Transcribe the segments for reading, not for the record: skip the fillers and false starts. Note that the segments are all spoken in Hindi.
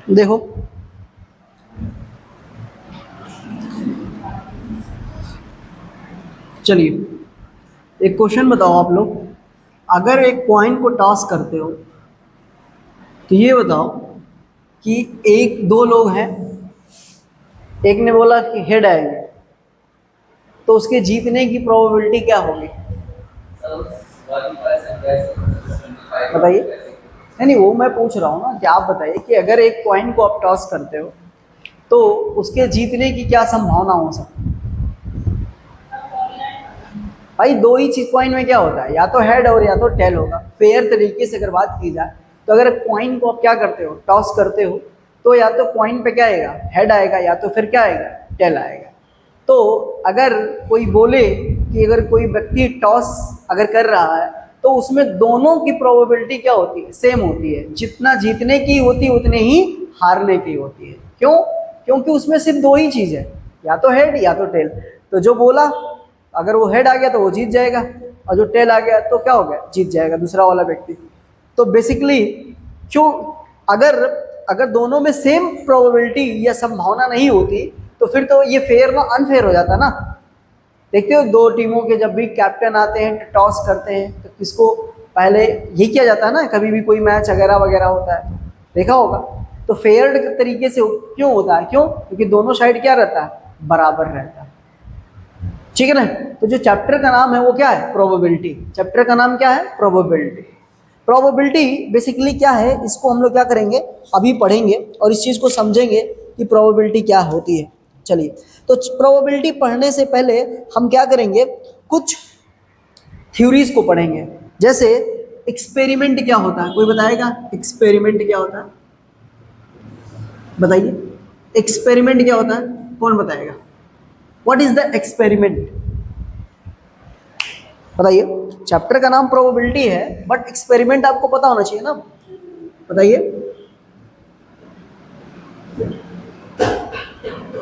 देखो चलिए एक क्वेश्चन बताओ आप लोग, अगर एक कॉइन को टॉस करते हो तो ये बताओ कि एक दो लोग हैं, एक ने बोला कि हेड आएगा, तो उसके जीतने की प्रोबेबिलिटी क्या होगी बताइए। नहीं नहीं, वो मैं पूछ रहा हूँ ना कि आप बताइए कि अगर एक कॉइन को आप टॉस करते हो तो उसके जीतने की क्या संभावना हो सकती है। भाई दो ही चीज कॉइन में क्या होता है, या तो हेड और या तो टेल होगा। फेयर तरीके से अगर बात की जाए तो अगर कॉइन को आप क्या करते हो, टॉस करते हो, तो या तो कॉइन पे क्या आएगा, हेड आएगा, या तो फिर क्या आएगा, टेल आएगा। तो अगर कोई बोले कि अगर कोई व्यक्ति टॉस अगर कर रहा है तो उसमें दोनों की प्रोबेबिलिटी क्या होती है, सेम होती है। जितना जीतने की होती है उतने ही हारने की होती है। क्यों? क्योंकि उसमें सिर्फ दो ही चीज है, या तो हेड या तो टेल। तो जो बोला अगर वो हेड आ गया तो वो जीत जाएगा, और जो टेल आ गया तो क्या हो गया, जीत जाएगा दूसरा वाला व्यक्ति। तो बेसिकली क्यों, अगर अगर दोनों में सेम प्रोबेबिलिटी या संभावना नहीं होती तो फिर तो ये फेयर ना अनफेयर हो जाता ना। देखते हो दो टीमों के जब भी कैप्टन आते हैं टॉस करते हैं तो किसको पहले यही किया जाता है ना, कभी भी कोई मैच वगैरह वगैरह होता है देखा होगा। तो फेयर तरीके से क्यों होता है, क्यों? क्योंकि दोनों साइड क्या रहता है, बराबर रहता है। ठीक है ना। तो जो चैप्टर का नाम है वो क्या है, प्रोबेबिलिटी। चैप्टर का नाम क्या है, प्रोबेबिलिटी। प्रोबेबिलिटी बेसिकली क्या है, इसको हम लोग क्या करेंगे, अभी पढ़ेंगे और इस चीज को समझेंगे कि प्रोबेबिलिटी क्या होती है। चलिए, तो प्रोबेबिलिटी पढ़ने से पहले हम क्या करेंगे, कुछ थ्योरीज को पढ़ेंगे। जैसे एक्सपेरिमेंट क्या होता है, कोई बताएगा एक्सपेरिमेंट क्या होता है, बताइए। एक्सपेरिमेंट क्या होता है, कौन बताएगा? व्हाट इज द एक्सपेरिमेंट, बताइए। चैप्टर का नाम प्रोबेबिलिटी है बट एक्सपेरिमेंट आपको पता होना चाहिए ना, बताइए।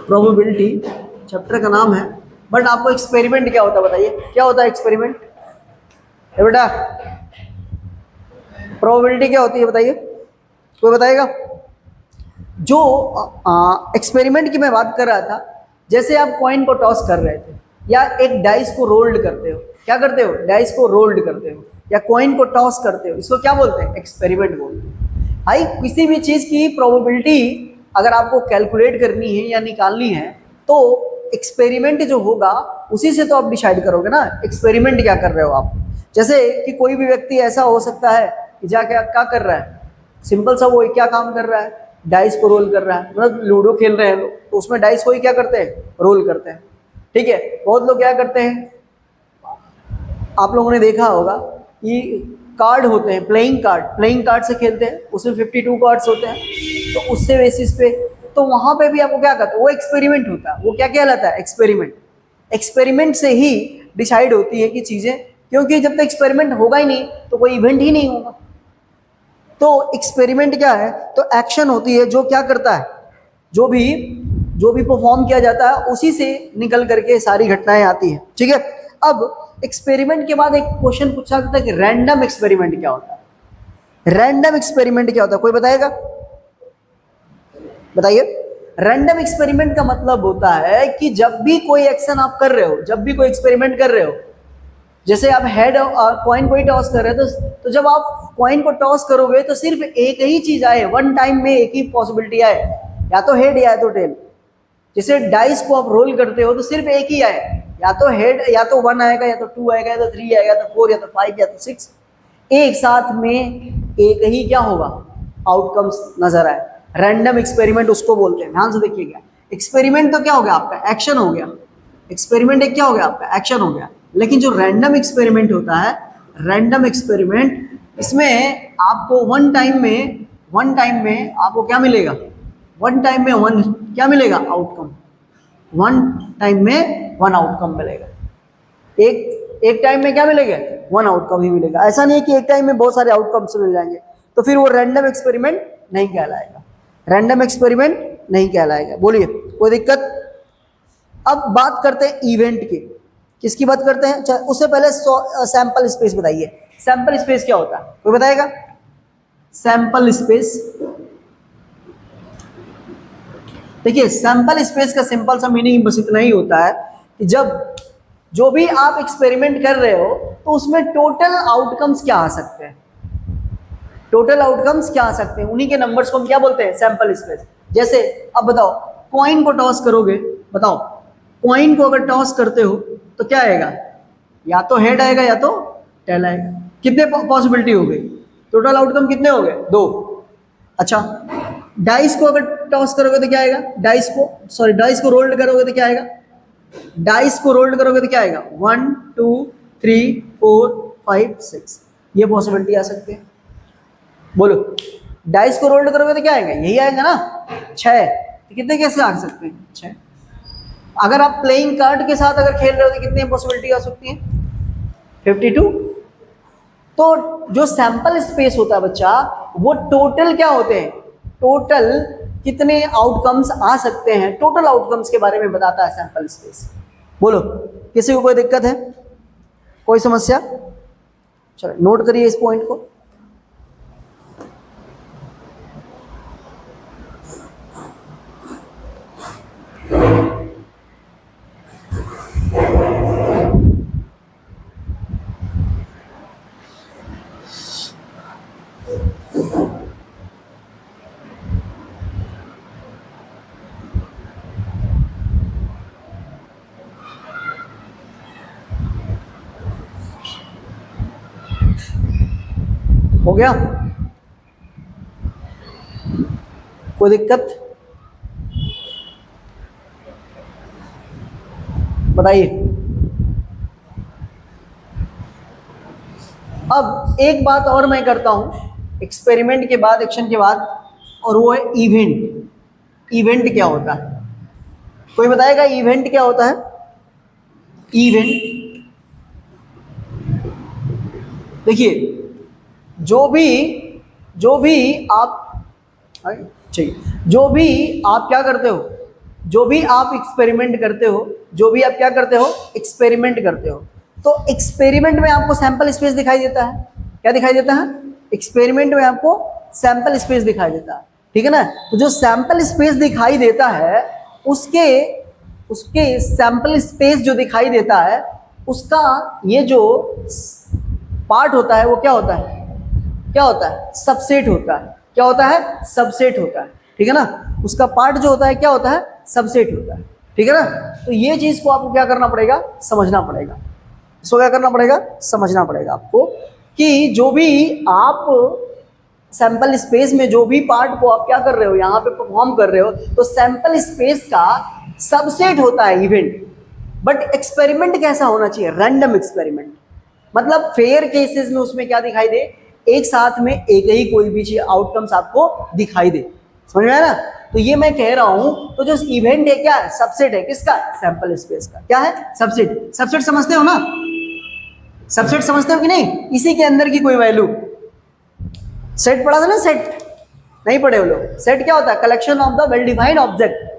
प्रोबेबिलिटी चैप्टर का नाम है बट आपको एक्सपेरिमेंट क्या होता है बताइए, क्या होता है एक्सपेरिमेंट? बेटा प्रोबेबिलिटी क्या होती है बताइए, कोई बताएगा? जो एक्सपेरिमेंट की मैं बात कर रहा था, जैसे आप कॉइन को टॉस कर रहे थे या एक डाइस को रोल्ड करते हो, क्या करते हो, डाइस को रोल्ड करते हो या कॉइन को टॉस करते हो, इसको क्या बोलते हैं, एक्सपेरिमेंट बोलते हैं। भाई किसी भी चीज की प्रोबेबिलिटी अगर आपको कैलकुलेट करनी है या निकालनी है तो एक्सपेरिमेंट जो होगा उसी से तो आप डिसाइड करोगे ना, एक्सपेरिमेंट क्या कर रहे हो आप। जैसे कि कोई भी व्यक्ति ऐसा हो सकता है कि जाके क्या कर रहा है, सिंपल सा वो क्या काम कर रहा है, डाइस को रोल कर रहा है। मतलब लूडो खेल रहे हैं लोग तो उसमें डाइस को ही क्या करते हैं, रोल करते हैं। ठीक है, बहुत लोग क्या करते हैं, आप लोगों ने देखा होगा कि कार्ड होते हैं, प्लेइंग कार्ड से खेलते हैं, उसमें 52 कार्ड्स होते हैं। तो उससे बेसिस पे तो वहां पे भी आपको क्या कहते हैं, वो एक्सपेरिमेंट होता है। वो क्या कहलाता है, एक्सपेरिमेंट। एक्सपेरिमेंट से ही डिसाइड होती है कि चीजें, क्योंकि जब तक एक्सपेरिमेंट होगा ही नहीं तो कोई इवेंट ही नहीं होगा। तो एक्सपेरिमेंट क्या है, तो एक्शन होती है जो क्या करता है, जो भी जो भी परफॉर्म किया जाता है उसी से निकल करके सारी घटनाएं आती हैं। ठीक है, अब एक्सपेरिमेंट के बाद एक क्वेश्चन पूछा जाता है कि रैंडम एक्सपेरिमेंट क्या होता है। रैंडम एक्सपेरिमेंट क्या होता है, कोई बताएगा, बताइए। रैंडम एक्सपेरिमेंट का मतलब होता है कि जब भी कोई एक्शन आप कर रहे हो, जब भी कोई एक्सपेरिमेंट कर रहे हो, जैसे आप हेड कॉइन को ही टॉस कर रहे हो तो जब आप कॉइन को टॉस करोगे तो सिर्फ एक ही चीज आए, वन टाइम में एक ही पॉसिबिलिटी आए, या तो हेड या तो टेल। जैसे डाइस को आप रोल करते हो तो सिर्फ एक ही आए, या तो हेड, या तो वन आएगा, या तो टू आएगा, या तो थ्री आएगा, या तो फोर, या तो फाइव, या तो सिक्स। एक साथ में एक ही क्या होगा, आउटकम्स नजर आए। रैंडम एक्सपेरिमेंट उसको बोलते हैं। ध्यान से देखिएगा, एक्सपेरिमेंट तो क्या हो गया आपका, एक्शन हो गया। एक्सपेरिमेंट एक क्या हो गया आपका, एक्शन हो गया। लेकिन जो रैंडम एक्सपेरिमेंट होता है, रैंडम एक्सपेरिमेंट, इसमें आपको वन टाइम में आपको क्या मिलेगा, वन टाइम में वन क्या मिलेगा, आउटकम। वन टाइम में वन आउटकम मिलेगा। एक एक टाइम में क्या मिलेगा, वन आउटकम ही मिलेगा। ऐसा नहीं है कि एक टाइम में बहुत सारे आउटकम्स मिल जाएंगे, तो फिर वो रैंडम एक्सपेरिमेंट नहीं कहलाएगा, रैंडम एक्सपेरिमेंट नहीं कहलाएगा। बोलिए, कोई दिक्कत? अब बात करते हैं इवेंट की, किसकी बात करते हैं, उससे पहले सैंपल स्पेस बताइए। सैंपल स्पेस क्या होता है, कोई बताएगा? सैंपल स्पेस देखिए सैंपल स्पेस का सिंपल सा मीनिंग बस इतना ही होता है कि जब जो भी आप एक्सपेरिमेंट कर रहे हो तो उसमें टोटल आउटकम्स क्या आ सकते हैं, टोटल आउटकम्स क्या आ सकते हैं, उन्हीं के नंबर्स को हम क्या बोलते हैं, सैंपल स्पेस। जैसे अब बताओ कॉइन को टॉस करोगे, बताओ कॉइन को अगर टॉस करते हो तो क्या आएगा, या तो हेड आएगा या तो टेल आएगा। कितने पॉसिबिलिटी हो गई, टोटल आउटकम कितने हो गए, 2। अच्छा डाइस को अगर टॉस करोगे तो क्या आएगा, डाइस को रोल्ड करोगे तो क्या आएगा, डाइस को रोल्ड करोगे तो क्या आएगा, 1 2 3 4 5 6, ये पॉसिबिलिटी आ सकती है। बोलो डाइस को रोल्ड करोगे तो क्या आएगा, यही आएगा ना, 6। तो कितने कैसे आ सकते हैं, 6। अगर आप प्लेइंग कार्ड के साथ अगर खेल रहे हो तो कितनी पॉसिबिलिटी आ सकती है, 52। तो जो सैंपल स्पेस होता है बच्चा, वो टोटल क्या होते हैं, टोटल कितने आउटकम्स आ सकते हैं, टोटल आउटकम्स के बारे में बताता है सैंपल स्पेस। बोलो किसी को कोई दिक्कत है, कोई समस्या, चलो नोट करिए इस पॉइंट को। हो गया, कोई दिक्कत बताइए। अब एक बात और मैं करता हूं एक्सपेरिमेंट के बाद, एक्शन के बाद, और वो है इवेंट। इवेंट क्या होता है, कोई बताएगा इवेंट क्या होता है, इवेंट देखिए जो भी आप चाहिए, जो भी आप क्या करते हो, जो भी आप एक्सपेरिमेंट करते हो, जो भी आप क्या करते हो, एक्सपेरिमेंट करते हो, तो एक्सपेरिमेंट में आपको सैंपल स्पेस दिखाई देता है, क्या दिखाई देता है, एक्सपेरिमेंट में आपको सैंपल स्पेस दिखाई देता है, ठीक है ना। तो जो सैंपल स्पेस दिखाई देता है, उसके सैंपल स्पेस जो दिखाई देता है, उसका ये जो पार्ट होता है वो क्या होता है, क्या होता है, सबसेट होता है। क्या होता है, सबसेट होता है, ठीक है ना। उसका पार्ट जो होता है क्या होता है, सबसेट होता है, ठीक है ना। तो ये चीज को आपको क्या करना पड़ेगा, समझना पड़ेगा। इसको क्या करना पड़ेगा, समझना पड़ेगा आपको कि जो भी आप सैंपल स्पेस में जो भी पार्ट को आप क्या कर रहे हो, यहाँ पे परफॉर्म कर रहे हो, तो सैंपल स्पेस का सबसेट होता है इवेंट। बट एक्सपेरिमेंट कैसा होना चाहिए, रैंडम एक्सपेरिमेंट, मतलब फेयर केसेस में उसमें क्या दिखाई दे, एक साथ में एक ही कोई भी चीज आउटकम्स आपको दिखाई दे, समझ में आया ना। तो ये मैं कह रहा हूं, तो जो इवेंट है क्या है, सबसेट है, किसका, सैंपल स्पेस का, क्या है, सबसेट। सबसेट समझते हो ना, सबसेट समझते हो कि नहीं, इसी के अंदर की कोई वैल्यू, सेट पढ़ा था ना, सेट नहीं पढ़े हो लोग, सेट क्या होता है, collection of the well defined object,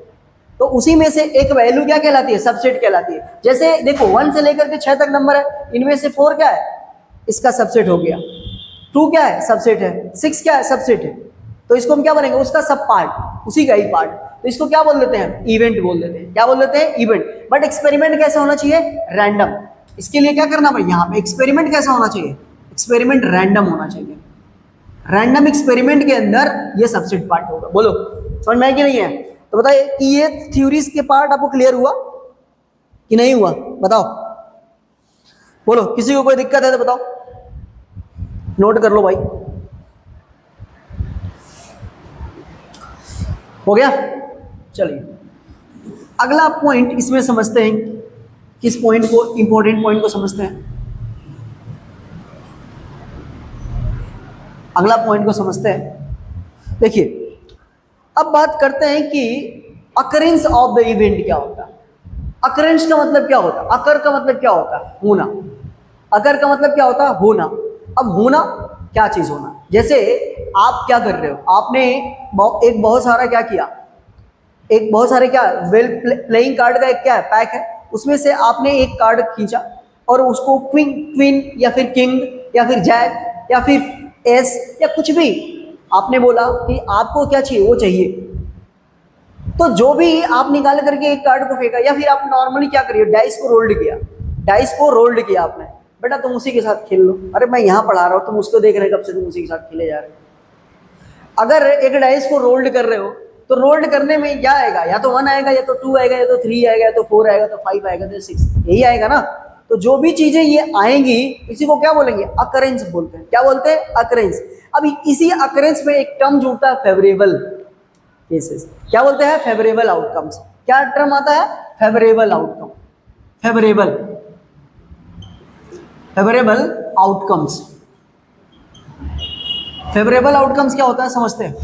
तो उसी में से एक वैल्यू क्या कहलाती है, सबसेट कहलाती है। जैसे देखो 1 से लेकर के 6 तक नंबर है, इनमें से 4 क्या है, इसका सबसेट हो गया, 2 क्या है, सबसेट है, 6 क्या है, सबसेट है, तो इसको हम क्या बनेंगे, उसका सब पार्ट, उसी का ही पार्ट, तो इसको क्या बोल देते हैं, इवेंट बोल देते हैं। क्या बोल देते हैं, इवेंट। बट एक्सपेरिमेंट कैसा होना चाहिए, रैंडम। इसके लिए क्या करना पड़ेगा, यहाँ पे एक्सपेरिमेंट कैसा होना चाहिए, एक्सपेरिमेंट रैंडम होना चाहिए। रैंडम एक्सपेरिमेंट के अंदर ये सबसेट पार्ट होगा। बोलो समझ में आया कि नहीं है। तो बताइए कि ये थ्योरीज के पार्ट आपको क्लियर हुआ कि नहीं हुआ, बताओ, बोलो किसी को कोई दिक्कत है तो बताओ, नोट कर लो भाई। हो गया, चलिए अगला पॉइंट इसमें समझते हैं, किस पॉइंट को, इंपॉर्टेंट पॉइंट को समझते हैं। अगला पॉइंट को समझते हैं। देखिए अब बात करते हैं कि अकरेंस ऑफ द इवेंट क्या होता है। अकरेंस का मतलब क्या होता है, अकर का मतलब क्या होता है, होना। अकर का मतलब क्या होता है, होना। अब होना क्या चीज होना, जैसे आप क्या कर रहे हो, आपने एक बहुत सारा क्या किया, एक बहुत सारे क्या प्लेइंग कार्ड का एक क्या है, पैक है, उसमें से आपने एक कार्ड खींचा और उसको क्वीन या फिर किंग या फिर जैक या फिर एस या कुछ भी आपने बोला कि आपको क्या चाहिए, वो चाहिए। तो जो भी आप निकाल करके एक कार्ड को फेंका, या फिर आप नॉर्मली क्या करिए, डाइस को रोल्ड किया, डाइस को रोल्ड किया आपने, बेटा तुम उसी के साथ खेल लो, अरे मैं यहाँ पढ़ा रहा हूँ, तुम उसको देख रहे कब से, तुम उसी के साथ खेले जा रहे हो। अगर एक डाइस को रोल्ड कर रहे हो तो रोल्ड करने में क्या आएगा, या तो 1 आएगा, या तो 2 आएगा, या तो 3 आएगा, या तो 4 आएगा, तो 5 आएगा, तो 6, यही आएगा ना। तो जो भी चीजें ये आएंगी इसी को क्या बोलेंगे, अकरेंस बोलते हैं। क्या बोलते हैं, अकरेंस। अब इसी अकरेंस में एक टर्म जुड़ता है, फेवरेबल केसेस। क्या बोलते हैं, फेवरेबल आउटकम्स। क्या टर्म आता है, favourable outcome, favourable, favourable outcomes. Favourable outcomes क्या होता है समझते हैं।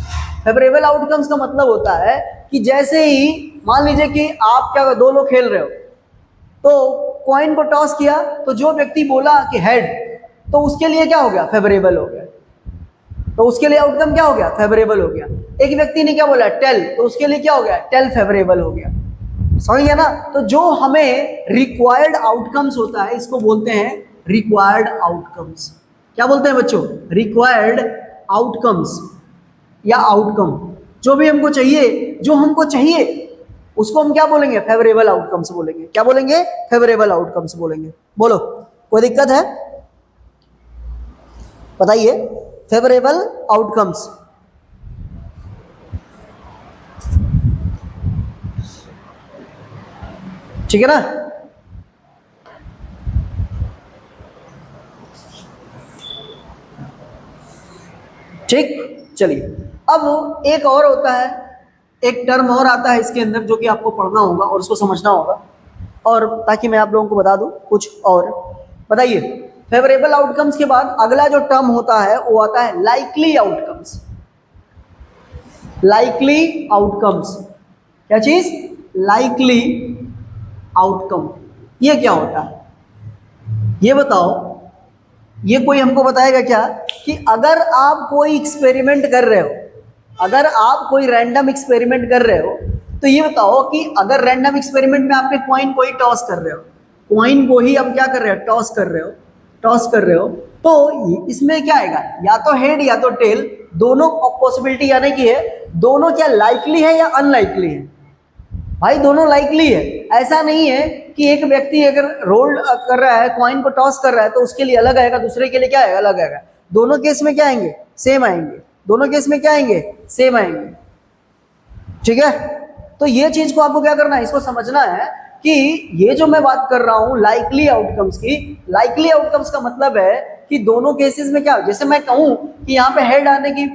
फेवरेबल आउटकम्स का मतलब होता है कि जैसे ही मान लीजिए कि आप क्या, 2 लोग खेल रहे हो, तो कॉइन को टॉस किया, तो जो व्यक्ति बोला कि हेड, तो उसके लिए क्या हो गया, फेवरेबल हो गया, तो उसके लिए आउटकम क्या हो गया, फेवरेबल हो गया। एक व्यक्ति ने क्या बोला, टेल, तो उसके लिए क्या हो गया, टेल फेवरेबल हो गया। समझ गया ना। तो जो हमें रिक्वायर्ड आउटकम्स होता है इसको बोलते हैं रिक्वायर्ड आउटकम्स। क्या बोलते हैं बच्चों, रिक्वायर्ड आउटकम्स या आउटकम। जो भी हमको चाहिए, जो हमको चाहिए उसको हम क्या बोलेंगे, फेवरेबल आउटकम्स बोलेंगे। क्या बोलेंगे, फेवरेबल आउटकम्स बोलेंगे। बोलो, कोई दिक्कत है, बताइए। फेवरेबल आउटकम्स, ठीक है ना। ठीक, चलिए। अब एक और होता है, एक टर्म और आता है इसके अंदर जो कि आपको पढ़ना होगा और उसको समझना होगा, और ताकि मैं आप लोगों को बता दूं कुछ और। बताइए, फेवरेबल आउटकम्स के बाद अगला जो टर्म होता है वो आता है लाइकली आउटकम्स। लाइकली आउटकम्स, क्या चीज, लाइकली आउटकम। ये क्या होता है, ये बताओ। ये कोई हमको बताएगा क्या कि अगर आप कोई एक्सपेरिमेंट कर रहे हो, अगर आप कोई रैंडम एक्सपेरिमेंट कर रहे हो, तो ये बताओ कि अगर रैंडम एक्सपेरिमेंट में आपने कॉइन को ही टॉस कर रहे हो, कॉइन को ही अब क्या कर रहे हो, टॉस कर रहे हो, टॉस कर रहे हो, तो इसमें क्या आएगा, या तो हेड या तो टेल, दोनों पॉसिबिलिटी आने की है। दोनों क्या लाइकली है या अनलाइकली है, भाई दोनों लाइकली है। ऐसा नहीं है कि एक व्यक्ति अगर रोल कर रहा है, कॉइन को टॉस कर रहा है, तो उसके लिए अलग आएगा, दूसरे के लिए क्या आएगा, अलग आएगा। दोनों केस में क्या आएंगे, सेम आएंगे। दोनों केस में क्या आएंगे, सेम आएंगे, ठीक है। तो ये चीज को आपको क्या करना है, इसको समझना है कि ये जो मैं बात कर रहा हूं लाइकली आउटकम्स की, लाइकली आउटकम्स का मतलब है कि दोनों केसेस में क्या, जैसे मैं कहूं कि यहाँ पे हेड आने की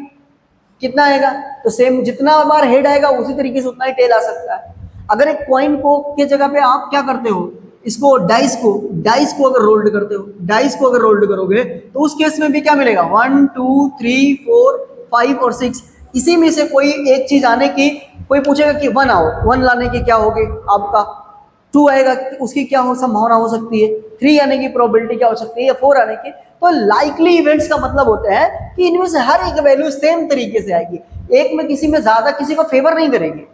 कितना आएगा, तो सेम जितना बार हेड आएगा उसी तरीके से उतना ही टेल आ सकता है। अगर एक कॉइन को के जगह पे आप क्या करते हो, इसको डाइस को अगर रोल्ड करते हो, डाइस को अगर रोल्ड करोगे तो उस केस में भी क्या मिलेगा, 1 2 3 4 5 और 6, इसी में से कोई एक चीज आने की, कोई पूछेगा कि 1 आओ, 1 लाने की क्या होगी आपका, 2 आएगा उसकी क्या हो संभावना हो सकती है, 3 आने की प्रोबेबिलिटी क्या हो सकती है, या 4 आने की। तो लाइकली इवेंट्स का मतलब होते हैं कि इनमें से हर एक वैल्यू सेम तरीके से आएगी, एक में किसी में ज्यादा किसी को फेवर नहीं करेगी,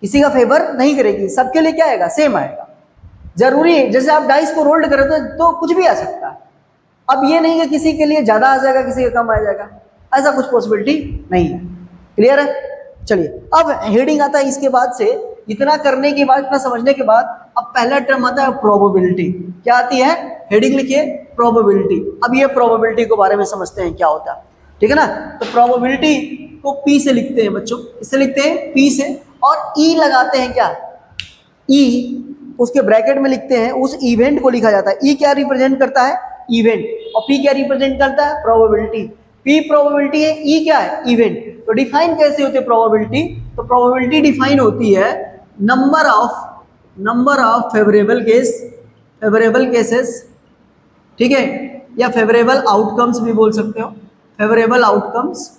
किसी का फेवर नहीं करेगी, सबके लिए क्या आएगा, सेम आएगा। जरूरी है जैसे आप डाइस को रोल्ड करें तो कुछ भी आ सकता है। अब ये नहीं कि किसी के लिए ज्यादा आ जाएगा किसी का कम आ जाएगा, ऐसा कुछ पॉसिबिलिटी नहीं है। क्लियर है। चलिए, अब हेडिंग आता है इसके बाद से। इतना करने के बाद, इतना समझने के बाद, अब पहला टर्म आता है प्रोबेबिलिटी। क्या आती है, हेडिंग लिखिए प्रोबेबिलिटी। अब ये प्रोबेबिलिटी के बारे में समझते हैं क्या होता है, ठीक है ना। तो प्रोबेबिलिटी को पी से लिखते हैं बच्चों, इससे लिखते हैं पी से, और ई लगाते हैं क्या, ई उसके ब्रैकेट में लिखते हैं, उस इवेंट को लिखा जाता है। ई क्या रिप्रेजेंट करता है, इवेंट, और पी क्या रिप्रेजेंट करता है, प्रोबेबिलिटी। पी प्रोबेबिलिटी है, ई क्या है, इवेंट। तो डिफाइन कैसे होती है प्रोबेबिलिटी, तो प्रोबेबिलिटी डिफाइन होती है नंबर ऑफ फेवरेबल केसेस, ठीक है, या फेवरेबल आउटकम्स भी बोल सकते हो, favourable outcomes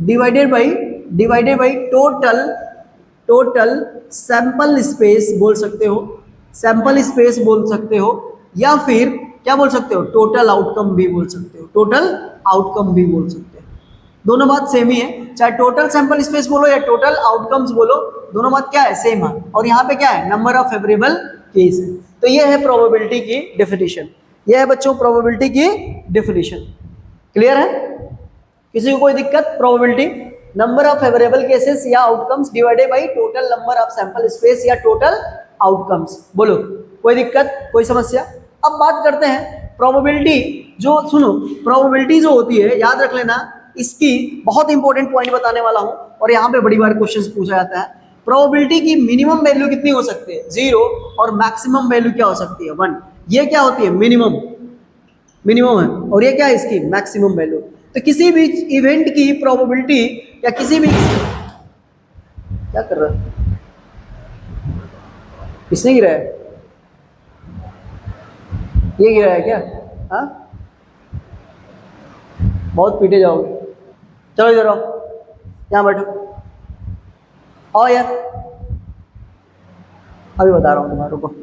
divided by total sample space बोल सकते हो, सैंपल स्पेस बोल सकते हो, या फिर क्या बोल सकते हो, टोटल आउटकम भी बोल सकते हो, टोटल आउटकम भी बोल सकते हो। दोनों बात सेम ही है, चाहे टोटल सैंपल स्पेस बोलो या टोटल आउटकम्स बोलो, दोनों बात क्या है, सेम है। और यहाँ पे क्या है, नंबर ऑफ फेवरेबल केस है। तो ये है प्रोबेबिलिटी की डेफिनेशन, ये है बच्चों प्रोबेबिलिटी की डेफिनेशन। क्लियर है, किसी को कोई दिक्कत probability number of favourable cases या outcomes divided by total number of sample space या टोटल आउटकम्स। बोलो कोई दिक्कत, कोई समस्या? अब बात करते हैं प्रोबेबिलिटी। जो सुनो, प्रोबेबिलिटी जो होती है, याद रख लेना, इसकी बहुत इंपॉर्टेंट पॉइंट बताने वाला हूं और यहाँ पे बड़ी बार क्वेश्चन पूछा जाता है। प्रोबेबिलिटी की मिनिमम वैल्यू कितनी हो सकती है? 0, और मैक्सिमम वैल्यू क्या हो सकती है? 1। ये क्या होती है? मिनिमम, मिनिमम है, और ये क्या है इसकी? Maximum value. तो किसी भी इवेंट की प्रोबेबिलिटी या किसी भी, क्या कर रहा है, किसने गिरा है? ये गिरा है क्या? हाँ, बहुत पीटे जाओगे। चलो इधर आओ, यहाँ बैठो, आओ यार, अभी बता रहा हूँ तुम्हारे को।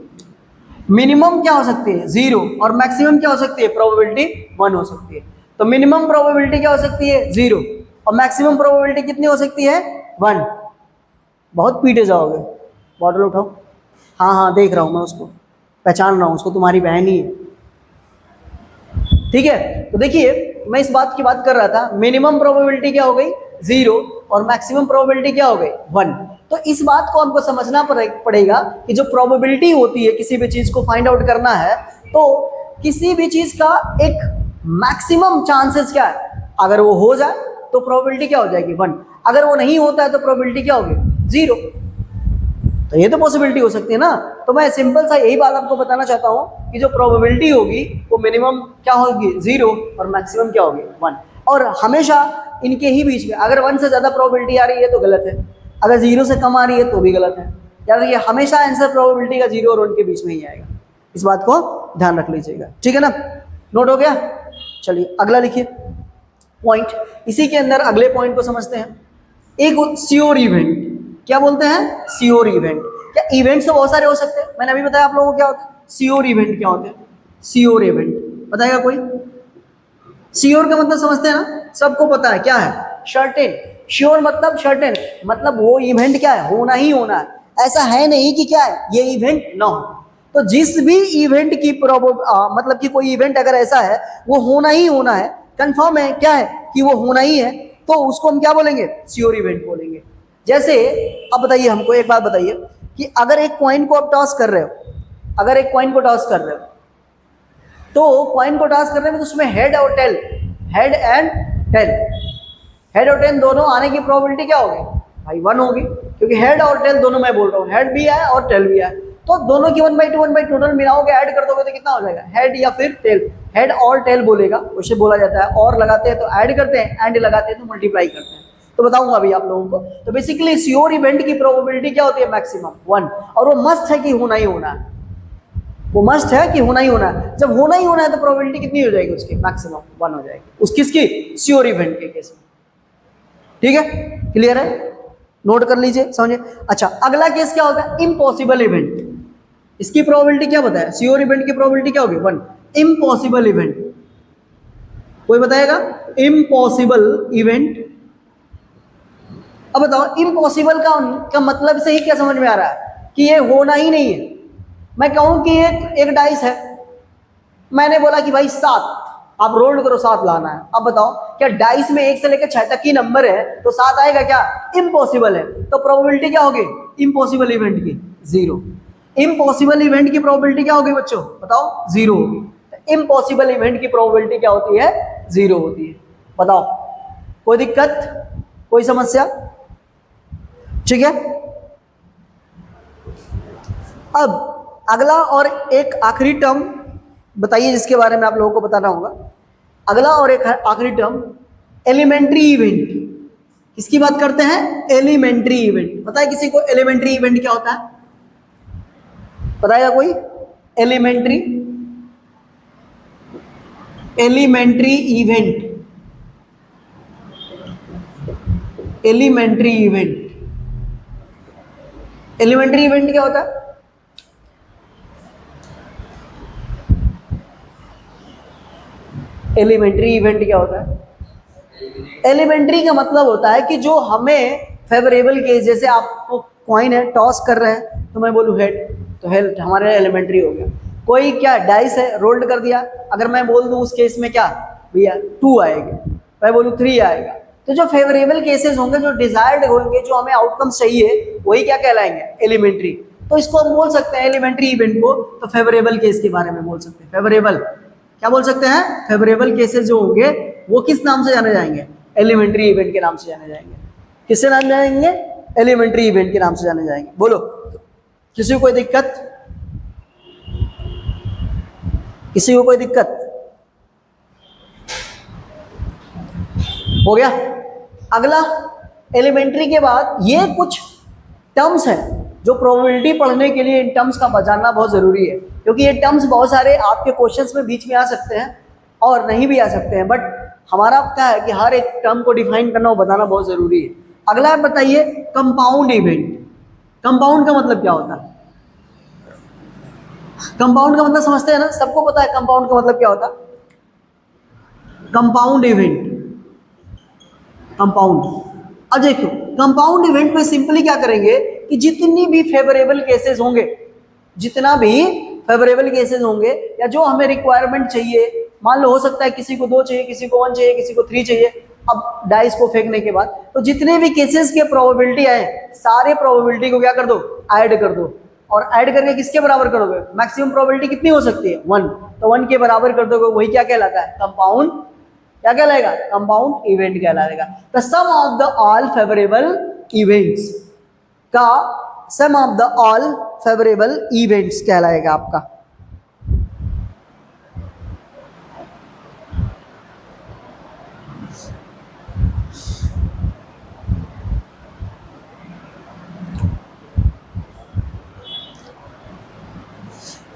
मिनिमम क्या हो सकती है? 0, और मैक्सिमम क्या हो सकती है? प्रोबेबिलिटी 1 हो सकती है। तो मिनिमम प्रोबेबिलिटी क्या हो सकती है? 0, और मैक्सिमम प्रोबेबिलिटी कितनी हो सकती है? 1। बहुत पीटे जाओगे। बॉटल उठाओ। हाँ हाँ, देख रहा हूँ मैं उसको, पहचान रहा हूँ उसको, तुम्हारी बहन ही है। ठीक है, तो देखिए मैं इस बात की बात कर रहा था, मिनिमम प्रोबेबिलिटी क्या हो गई? 0, और मैक्सिमम प्रोबेबिलिटी क्या हो गई? 1। तो इस बात को हमको समझना पड़ेगा कि जो प्रोबेबिलिटी होती है, किसी भी चीज को फाइंड आउट करना है, तो किसी भी चीज का एक मैक्सिमम चांसेस क्या है? अगर वो हो जाए तो प्रोबेबिलिटी क्या हो जाएगी? 1। अगर वो नहीं होता है तो प्रोबेबिलिटी क्या होगी? 0। तो ये तो पॉसिबिलिटी हो सकती है ना। तो मैं सिंपल सा यही बात आपको बताना चाहता हूँ कि जो प्रोबेबिलिटी होगी वो मिनिमम क्या होगी? 0, और मैक्सिमम क्या होगी? 1। और हमेशा इनके ही बीच में, अगर 1 से ज़्यादा प्रोबेबिलिटी आ रही है तो गलत है, अगर 0 से कम आ रही है तो भी गलत है। याद रखिए, हमेशा आंसर प्रोबेबिलिटी का 0 और 1 के बीच में ही आएगा। इस बात को ध्यान रख लीजिएगा, ठीक है ना? नोट हो गया? चलिए अगला लिखिए पॉइंट। इसी के अंदर अगले पॉइंट को समझते हैं। एक श्योर इवेंट, क्या बोलते हैं? Sure event. क्या इवेंट्स तो बहुत सारे हो सकते हैं, मैंने अभी बताया आप लोगों को क्या होता है। श्योर इवेंट क्या होते हैं? श्योर इवेंट बताएगा कोई? श्योर का मतलब समझते हैं ना, सबको पता है क्या है? सर्टेन। श्योर मतलब सर्टेन, मतलब वो इवेंट क्या है? होना ही होना है। ऐसा है नहीं कि क्या है, ये इवेंट ना हो। तो जिस भी इवेंट की मतलब कि कोई इवेंट अगर ऐसा है वो होना ही होना है, कंफर्म है क्या है कि वो होना ही है, तो उसको हम क्या बोलेंगे? श्योर इवेंट बोलेंगे। जैसे अब बताइए हमको एक बात बताइए कि अगर एक कॉइन को आप टॉस कर रहे हो, अगर एक कॉइन को टॉस कर रहे हो, तो कॉइन को टॉस करने में तो उसमें हेड और tail, head and tail, head और टेल दोनों आने की प्रोबेबिलिटी क्या होगी भाई? 1 होगी, क्योंकि हेड और टेल दोनों मैं बोल रहा हूँ, हेड भी है और टेल भी है। तो दोनों की 1/2 1/2 टोटल मिलाओगे, ऐड कर दोगे तो कितना हो जाएगा? हेड या फिर टेल। हेड और टेल बोलेगा, उसे बोला जाता है। और लगाते हैं तो ऐड करते हैं, एंड लगाते हैं तो मल्टीप्लाई करते हैं। तो बताऊंगा अभी आप लोगों को। तो बेसिकली श्योर इवेंट की प्रोबेबिलिटी क्या होती है? मैक्सिमम 1। और वो मस्ट है कि होना ही होना है, वो मस्ट है कि होना ही होना है। जब होना ही होना है तो प्रोबेबिलिटी कितनी हो जाएगी उसकी? मैक्सिमम 1 हो जाएगी उस किसकी? श्योर इवेंट के केस में। ठीक है, क्लियर है? नोट कर लीजिए, समझे? अच्छा, अगला केस क्या होता है? Impossible event. इसकी प्रोबेबिलिटी क्या बताया? श्योर इवेंट की प्रोबेबिलिटी क्या होगी? 1। इम्पॉसिबल इवेंट, कोई बताएगा? Impossible event. अब बताओ इम्पॉसिबल का मतलब से ही क्या समझ में आ रहा है कि ये होना ही नहीं है। मैं कहूं कि एक डाइस है, मैंने बोला कि भाई 7, आप रोल करो 7 लाना है। अब बताओ क्या डाइस में 1 से लेकर 6 तक की नंबर है तो 7 आएगा क्या? इम्पॉसिबल है। तो प्रोबेबिलिटी क्या होगी इम्पॉसिबल इवेंट की? 0। इम्पॉसिबल इवेंट की प्रोबेबिलिटी क्या होगी बच्चों? बताओ, 0 होगी। इम्पॉसिबल इवेंट की प्रोबेबिलिटी क्या होती है? 0 होती है। बताओ, कोई दिक्कत, कोई समस्या? ठीक है, अब अगला और एक आखिरी टर्म बताइए जिसके बारे में आप लोगों को बताना होगा। अगला और एक आखिरी टर्म एलिमेंट्री इवेंट। किसकी बात करते हैं? Elementary event. पता है किसी को एलिमेंट्री इवेंट क्या होता है? बताएगा कोई? Elementary, elementary event, elementary event, elementary event क्या होता है? एलिमेंट्री इवेंट क्या होता है? एलिमेंट्री का मतलब होता है कि जो हमें फेवरेबल केस, जैसे आपको कॉइन है, टॉस कर रहे हैं तो मैं बोलूँ हेड, तो हेड हमारे एलिमेंट्री हो गया। कोई क्या डाइस है, रोल्ड कर दिया, अगर मैं बोल दूं उस केस में क्या भैया 2 आएगा, मैं बोलूँ 3 आएगा, तो जो फेवरेबल केसेस होंगे, जो डिजायर्ड होंगे, जो हमें आउटकम चाहिए, वही क्या कहलाएंगे, एलिमेंट्री। तो इसको हम बोल सकते हैं एलिमेंट्री इवेंट को, तो फेवरेबल केस के बारे में बोल सकते हैं। फेवरेबल क्या बोल सकते हैं, फेवरेबल केसेस जो होंगे वो किस नाम से जाने जाएंगे, एलिमेंट्री इवेंट के नाम से जाने जाएंगे। किससे नाम जाएंगे, एलिमेंट्री इवेंट के नाम से जाने जाएंगे। बोलो, किसी को कोई दिक्कत, किसी को कोई दिक्कत, हो गया। अगला, एलिमेंट्री के बाद ये कुछ टर्म्स हैं जो प्रोबेबिलिटी पढ़ने के लिए इन टर्म्स का जानना बहुत जरूरी है, क्योंकि ये टर्म्स बहुत सारे आपके क्वेश्चंस में बीच में आ सकते हैं और नहीं भी आ सकते हैं, बट हमारा क्या है कि हर एक टर्म को डिफाइन करना और बताना बहुत जरूरी है। अगला है, बताइए कंपाउंड इवेंट। कंपाउंड का मतलब क्या होता है, कंपाउंड का मतलब समझते हैं ना, सबको पता है कंपाउंड का मतलब क्या होता है। कंपाउंड इवेंट, कंपाउंड, अब देखो कंपाउंड इवेंट में सिंपली क्या करेंगे कि जितनी भी फेवरेबल केसेस होंगे, जितना भी फेवरेबल केसेस होंगे या जो हमें रिक्वायरमेंट चाहिए, मान लो हो सकता है किसी को 2 चाहिए, किसी को 1 चाहिए, किसी को 3 चाहिए, अब डाइस को फेंकने के बाद तो जितने भी केसेस के प्रोबेबिलिटी आए, सारे प्रोबेबिलिटी को क्या कर दो, ऐड कर दो। और ऐड करके किसके बराबर करोगे, मैक्सिमम प्रोबेबिलिटी कितनी हो सकती है, 1, तो 1 के बराबर कर दोगे, वही क्या कहलाता है, कंपाउंड, क्या कहलाएगा, कंपाउंड इवेंट कहलाएगा। The sum of the all favourable events का, sum of the all favourable events कहलाएगा आपका।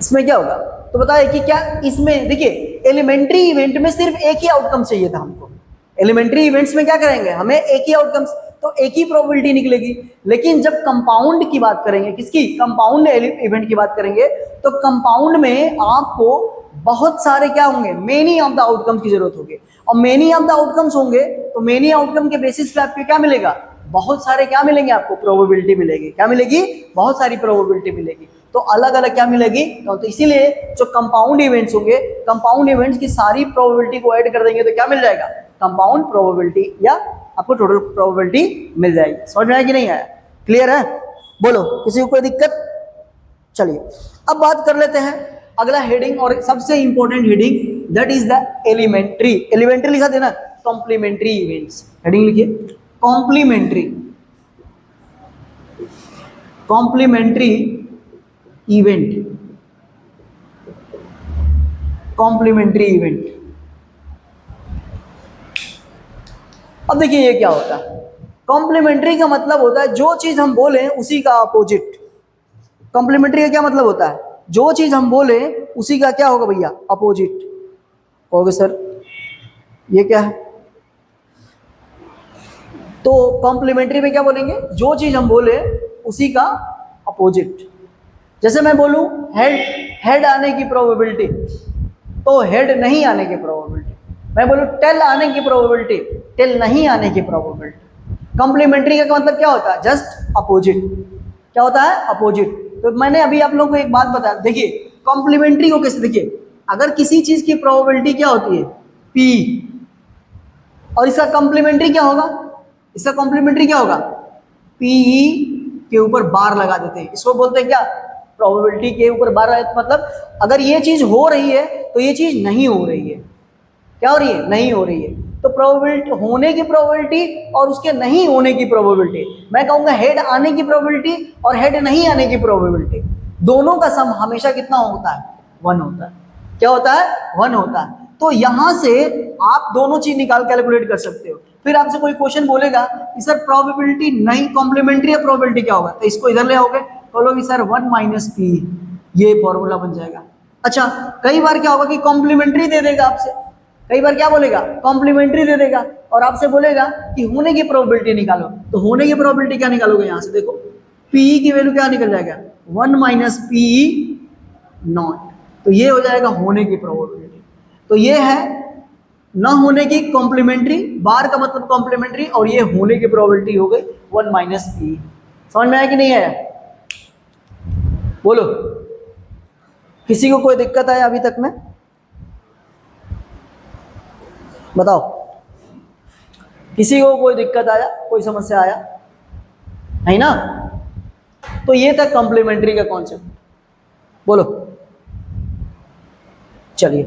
इसमें क्या होगा, तो बताइए कि क्या इसमें, देखिए एलिमेंट्री इवेंट में सिर्फ एक ही आउटकम चाहिए था हमको। एलिमेंट्री इवेंट्स में क्या करेंगे, हमें एक ही आउटकम, तो एक ही प्रोबेबिलिटी निकलेगी। लेकिन जब कंपाउंड की बात करेंगे, किसकी, कंपाउंड इवेंट की बात करेंगे, तो कंपाउंड में आपको बहुत सारे क्या होंगे, मेनी ऑफ द आउटकम्स की जरूरत होगी। और मेनी ऑफ द आउटकम्स होंगे तो मेनी आउटकम के बेसिस पे आपको क्या मिलेगा, बहुत सारे क्या मिलेंगे आपको, प्रोबेबिलिटी मिलेगी। क्या मिलेगी, बहुत सारी प्रोबेबिलिटी मिलेगी। तो अलग अलग क्या मिलेगी, तो इसीलिए जो कंपाउंड इवेंट्स होंगे, कंपाउंड इवेंट्स की सारी प्रोबेबिलिटी को ऐड कर देंगे तो क्या मिल जाएगा, कंपाउंड प्रोबेबिलिटी, या आपको टोटल प्रोबेबिलिटी मिल जाएगी। समझ में आया कि नहीं आया, क्लियर है, बोलो किसी को कोई दिक्कत। चलिए अब बात कर लेते हैं अगला हेडिंग, और सबसे important heading, that is the elementary. Elementary लिखा देना, कॉम्प्लीमेंट्री इवेंट्स, हेडिंग लिखिए complementary, complementary event, complementary event. अब देखिए ये क्या होता है, कॉम्प्लीमेंट्री का मतलब होता है जो चीज हम बोले उसी का अपोजिट। कॉम्प्लीमेंट्री का क्या मतलब होता है, जो चीज हम बोले उसी का क्या होगा भैया, अपोजिट। कहोगे सर ये क्या है, तो कॉम्प्लीमेंट्री में क्या बोलेंगे, जो चीज हम बोले उसी का अपोजिट। जैसे मैं बोलूं हेड, हेड आने की प्रोबेबिलिटी, तो हेड नहीं आने की प्रोबेबिलिटी। मैं बोलूं टेल आने की प्रोबेबिलिटी, टेल नहीं आने की प्रोबेबिलिटी। कॉम्प्लीमेंट्री का मतलब क्या होता है, जस्ट अपोजिट। क्या होता है, अपोजिट। तो मैंने अभी आप लोगों को एक बात बताया, देखिए कॉम्प्लीमेंट्री को कैसे, देखिए अगर किसी चीज की प्रोबेबिलिटी क्या होती है, P, और इसका कॉम्प्लीमेंट्री क्या होगा, इसका कॉम्प्लीमेंट्री क्या होगा, PE के ऊपर बार लगा देते हैं। इसको बोलते हैं क्या, प्रोबेबिलिटी के ऊपर बार लगा, मतलब अगर ये चीज हो रही है तो ये चीज नहीं हो रही है। क्या हो रही है, नहीं हो रही है। तो प्रोबेबिलिटी, होने की प्रोबेबिलिटी और उसके नहीं होने की प्रोबेबिलिटी, मैं कहूंगा हेड आने की प्रोबेबिलिटी और हेड नहीं आने की प्रोबेबिलिटी, दोनों का सम हमेशा कितना होता है, 1 होता है। क्या होता है, 1 होता है। तो यहां से आप दोनों चीज निकाल कैलकुलेट कर सकते हो। फिर आपसे कोई क्वेश्चन बोलेगा कि सर प्रोबेबिलिटी नहीं, कॉम्प्लीमेंट्री या प्रोबेबिलिटी क्या होगा, तो इसको इधर ले आओगे, बोलोगे सर 1 - P, ये फॉर्मूला बन जाएगा। अच्छा, कई बार क्या होगा कि कॉम्प्लीमेंट्री दे देगा आपसे, कई बार क्या बोलेगा, कॉम्प्लीमेंट्री दे देगा और आपसे बोलेगा कि होने की प्रोबेबिलिटी निकालो। तो होने की प्रोबेबिलिटी क्या निकालोगे, यहां से देखो P की वैल्यू क्या निकल जाएगा, 1 - P0, तो ये हो जाएगा होने की प्रोबेबिलिटी। तो ये है न होने की कॉम्प्लीमेंट्री, बार का मतलब कॉम्प्लीमेंट्री, और ये होने की प्रोबेबिलिटी हो गई 1 - P। समझ में आया कि नहीं आया, बोलो किसी को कोई दिक्कत आया अभी तक में, बताओ। किसी को कोई दिक्कत आया, कोई समस्या आया नहीं ना? तो ये था कॉम्प्लीमेंट्री का कॉन्सेप्ट। बोलो। चलिए,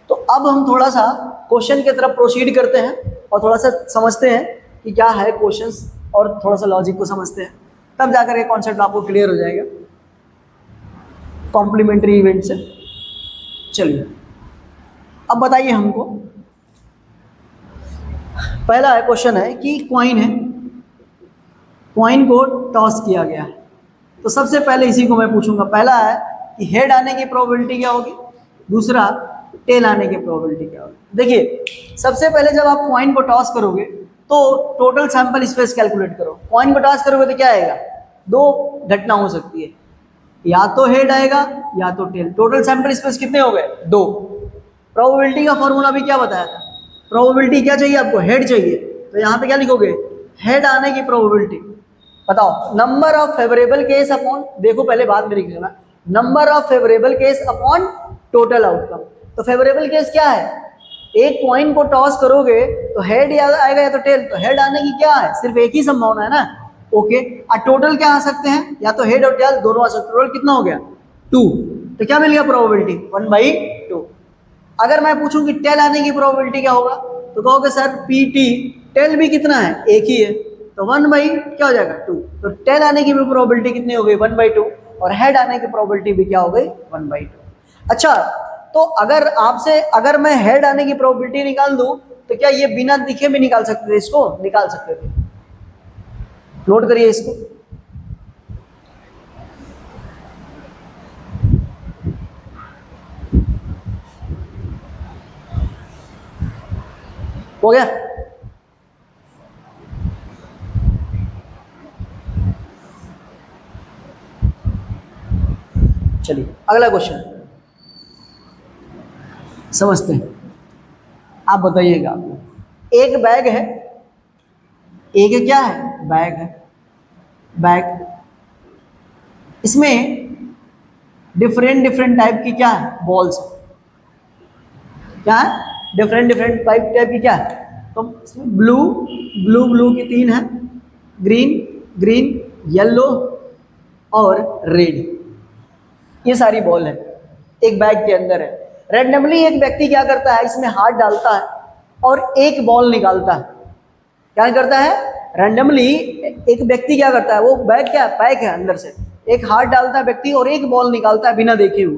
तो अब हम थोड़ा सा क्वेश्चन की तरफ प्रोसीड करते हैं और थोड़ा सा समझते हैं कि क्या है क्वेश्चंस, और थोड़ा सा लॉजिक को समझते हैं, तब जाकर ये कॉन्सेप्ट आपको क्लियर हो जाएगा कॉम्प्लीमेंट्री इवेंट से। चलिए, अब बताइए हमको, पहला क्वेश्चन है कि कॉइन है, कॉइन को टॉस किया गया है, तो सबसे पहले इसी को मैं पूछूंगा। पहला है कि हेड आने की प्रोबेबिलिटी क्या होगी, दूसरा टेल आने की प्रोबेबिलिटी क्या होगी। देखिए, सबसे पहले जब आप कॉइन को टॉस करोगे तो टोटल सैंपल स्पेस कैलकुलेट करो। कॉइन को टॉस करोगे तो क्या आएगा, दो घटना हो सकती है, या तो हेड आएगा या तो टेल। टोटल सैंपल स्पेस कितने हो गए, दो। प्रोबेबिलिटी का फॉर्मूला भी क्या बताया था, प्रोबेबिलिटी क्या चाहिए आपको, हेड चाहिए, तो यहाँ पे क्या लिखोगे, हेड आने की प्रोबेबिलिटी। बताओ, number of favourable case upon, देखो पहले बाद में लिख लेना, number of favourable case upon total outcome. तो फेवरेबल केस क्या है, एक कॉइन को टॉस करोगे तो हेड आएगा या तो टेल, तो हेड आने की क्या है, सिर्फ एक ही संभावना है ना। ओके, और टोटल क्या आ सकते हैं, या तो हेड और टेल दोनों आ सकते हैं। टोटल कितना हो गया, 2, तो क्या मिल गया प्रोबेबिलिटी 1/2। अगर मैं पूछूं कि टेल आने की प्रोबेबिलिटी क्या होगा, तो कहोगे सर पीटी, टेल भी कितना है, एक ही है, तो 1 क्या हो जाएगा 2। तो टेल आने की भी प्रोबेबिलिटी कितनी हो गई, 1/2, और हेड आने की प्रोबेबिलिटी भी क्या हो गई, 1/2। अच्छा, तो अगर मैं हेड आने की प्रोबेबिलिटी निकाल दूं तो क्या ये बिना दिखे भी निकाल सकते थे, इसको निकाल सकते थे। नोट करिए इसको, हो गया। चलिए अगला क्वेश्चन समझते हैं। आप बताइएगा, एक बैग है, एक क्या है, बैग है, बैग, इसमें डिफरेंट टाइप की क्या है, बॉल्स, क्या है, डिफरेंट टाइप की क्या है, तो इसमें ब्लू की 3 है, ग्रीन, येलो और रेड, ये सारी बॉल है, एक बैग के अंदर है। रैंडमली एक व्यक्ति क्या करता है, इसमें हाथ डालता है और एक बॉल निकालता है। क्या करता है, रैंडमली एक व्यक्ति क्या करता है, वो बैग क्या पैक है अंदर से, एक हाथ डालता है व्यक्ति और एक बॉल निकालता है बिना देखे हुए।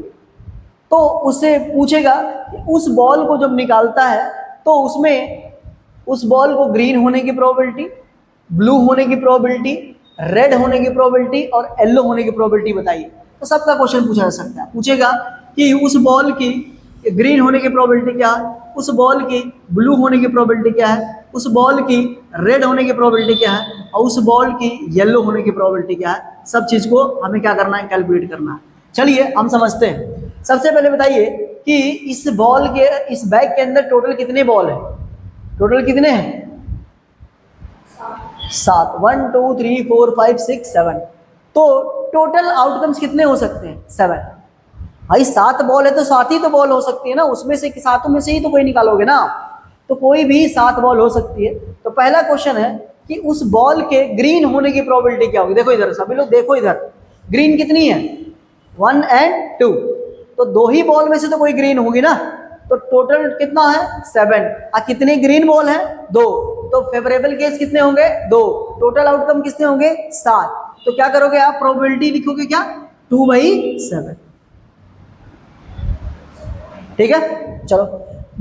तो उससे पूछेगा कि उस बॉल को जब निकालता है तो उसमें उस बॉल को ग्रीन होने की प्रोबेबिलिटी, ब्लू होने की प्रोबेबिलिटी, रेड होने की प्रोबेबिलिटी और येलो होने की प्रोबेबिलिटी बताइए। तो सबका क्वेश्चन पूछा जा सकता है। पूछेगा कि उस बॉल की ग्रीन होने की प्रोबेबिलिटी क्या है, उस बॉल की ब्लू होने की प्रोबेबिलिटी क्या है, उस बॉल की रेड होने की प्रोबेबिलिटी क्या है, और उस बॉल की येलो होने की प्रोबेबिलिटी क्या है। सब चीज को हमें क्या करना है, कैलकुलेट करना है। चलिए हम समझते हैं। सबसे पहले बताइए कि इस बॉल के, इस बैग के अंदर टोटल कितने बॉल है, टोटल कितने हैं, 7, 1 2 3 4 5 6 7। तो टोटल आउटकम्स कितने हो सकते हैं, 7। भाई 7 बॉल है तो 7 ही तो बॉल हो सकती है ना, उसमें से 7 में से ही तो कोई निकालोगे ना, तो कोई भी 7 बॉल हो सकती है। तो पहला क्वेश्चन है कि उस बॉल के ग्रीन होने की प्रोबेबिलिटी क्या होगी। देखो इधर सभी लोग, देखो इधर, ग्रीन कितनी है, 1 और 2, तो 2 ही बॉल में से तो कोई ग्रीन होगी ना, तो टोटल कितना है 7। और कितने ग्रीन बॉल है, 2, तो फेवरेबल केस कितने होंगे, 2, टोटल आउटकम कितने होंगे, 7। तो क्या करोगे आप, प्रोबेबिलिटी लिखोगे क्या, 2/7। ठीक है, चलो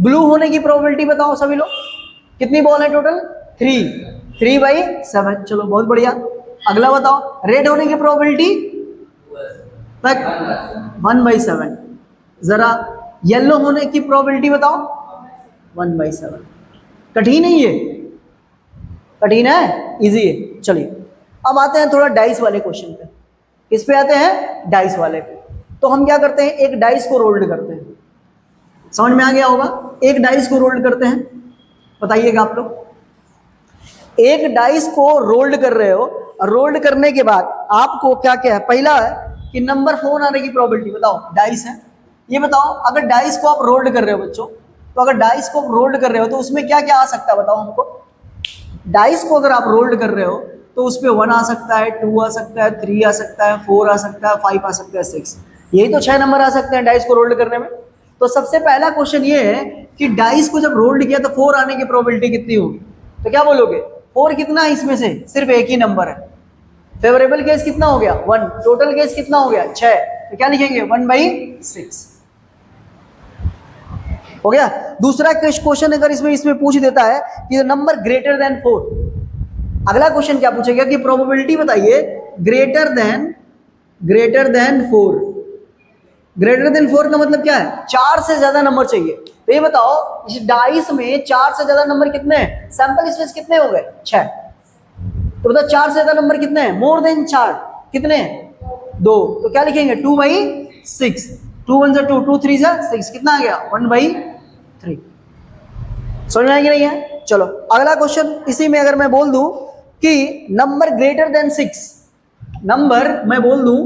ब्लू होने की प्रोबेबिलिटी बताओ सभी लोग, कितनी बॉल है टोटल, 3/7। चलो बहुत बढ़िया। अगला बताओ, रेड होने की प्रोबेबिलिटी 1/7। जरा येलो होने की प्रोबेबिलिटी बताओ, 1/7। कठिन है ये, कठिन है, इजी है। चलिए अब आते हैं थोड़ा डाइस वाले क्वेश्चन पे। किस पे आते हैं, डाइस वाले पे। तो हम क्या करते हैं, एक डाइस को रोल्ड करते हैं, समझ में आ गया होगा, एक डाइस को रोल्ड करते हैं। बताइएगा आप लोग, एक डाइस को रोल्ड कर रहे हो, और रोल्ड करने के बाद आपको क्या क्या है, पहला है कि नंबर 4 आने की प्रोबेबिलिटी बताओ, डाइस है, ये बताओ अगर डाइस को आप रोल्ड कर रहे हो बच्चों, तो अगर डाइस को आप रोल्ड कर रहे हो तो उसमें क्या क्या आ सकता है बताओ हमको। डाइस को अगर आप रोल्ड कर रहे हो तो उस पर 1 आ सकता है, 2 आ सकता है, 3 आ सकता है, 4 आ सकता है, 5 आ सकता है, 6, यही तो 6 नंबर आ सकते हैं डाइस को रोल्ड करने में। तो सबसे पहला क्वेश्चन ये है कि डाइस को जब रोल्ड किया तो 4 आने की प्रोबेबिलिटी कितनी होगी? तो क्या बोलोगे? 4 कितना है इसमें से? सिर्फ एक ही नंबर है। फेवरेबल केस कितना हो गया? 1। टोटल केस कितना हो गया? 6। तो क्या लिखेंगे? 1/6 हो गया। दूसरा क्वेश्चन अगर इसमें पूछ देता है कि नंबर ग्रेटर देन 4, अगला क्वेश्चन क्या पूछेगा कि प्रोबेबिलिटी बताइए ग्रेटर देन 4। ग्रेटर देन 4 का मतलब क्या है? 4 से ज्यादा नंबर चाहिए। तो ये बताओ इस डाइस में 4 से ज्यादा नंबर कितने हैं? सैंपल स्पेस कितने हो गए? 6। तो बताओ 4 से ज्यादा नंबर कितने हैं? मोर देन 4 कितने हैं? 2। तो क्या लिखेंगे? 2/6। 2 1 2, 2 3 6, कितना आ गया? 1/3। समझ में आएगी नहीं है? चलो अगला क्वेश्चन इसी में अगर मैं बोल दूं कि नंबर ग्रेटर देन 6, नंबर मैं बोल दूं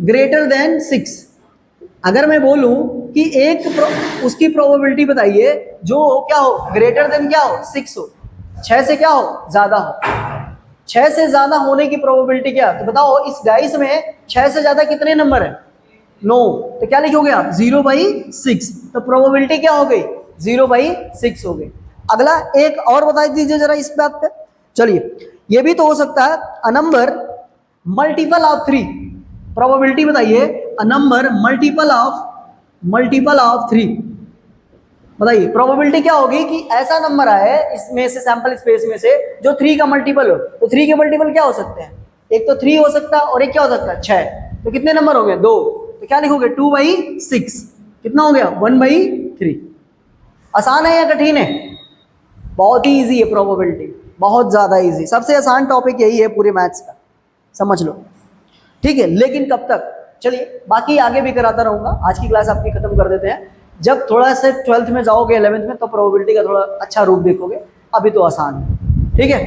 ग्रेटर देन 6, अगर मैं बोलूं कि उसकी प्रोबेबिलिटी बताइए जो क्या हो? ग्रेटर देन क्या हो? 6 हो, 6 से क्या हो? ज्यादा हो। 6 से ज्यादा होने की प्रोबेबिलिटी क्या? तो बताओ इस डाइस में 6 से ज्यादा कितने नंबर है? 9। तो क्या लिखोगे आप? 0/6। तो प्रोबेबिलिटी क्या हो गई? 0/6 हो गई। अगला एक और बता दीजिए जरा इस बात पे। चलिए ये भी तो हो सकता है a number multiple of 3। Probability बताइए अ नंबर मल्टीपल ऑफ 3। बताइए प्रोबेबिलिटी क्या होगी कि ऐसा नंबर आए इसमें से सैंपल स्पेस में से जो 3 का मल्टीपल हो। तो 3 के मल्टीपल क्या हो सकते हैं? एक तो 3 हो सकता है और एक क्या हो सकता है? 6। तो कितने नंबर हो गए? 2। तो क्या लिखोगे? 2/6। कितना हो गया? 1/3। आसान है या कठिन है? बहुत ही इजी है प्रोबेबिलिटी, बहुत ज्यादा इजी। सबसे आसान टॉपिक यही है पूरे मैथ्स का, समझ लो। ठीक है, लेकिन कब तक? चलिए बाकी आगे भी कराता रहूंगा। आज की क्लास आपकी खत्म कर देते हैं। जब थोड़ा से 12th में जाओगे, 11th में, तो प्रोबेबिलिटी का थोड़ा अच्छा रूप देखोगे। अभी तो आसान है। ठीक है।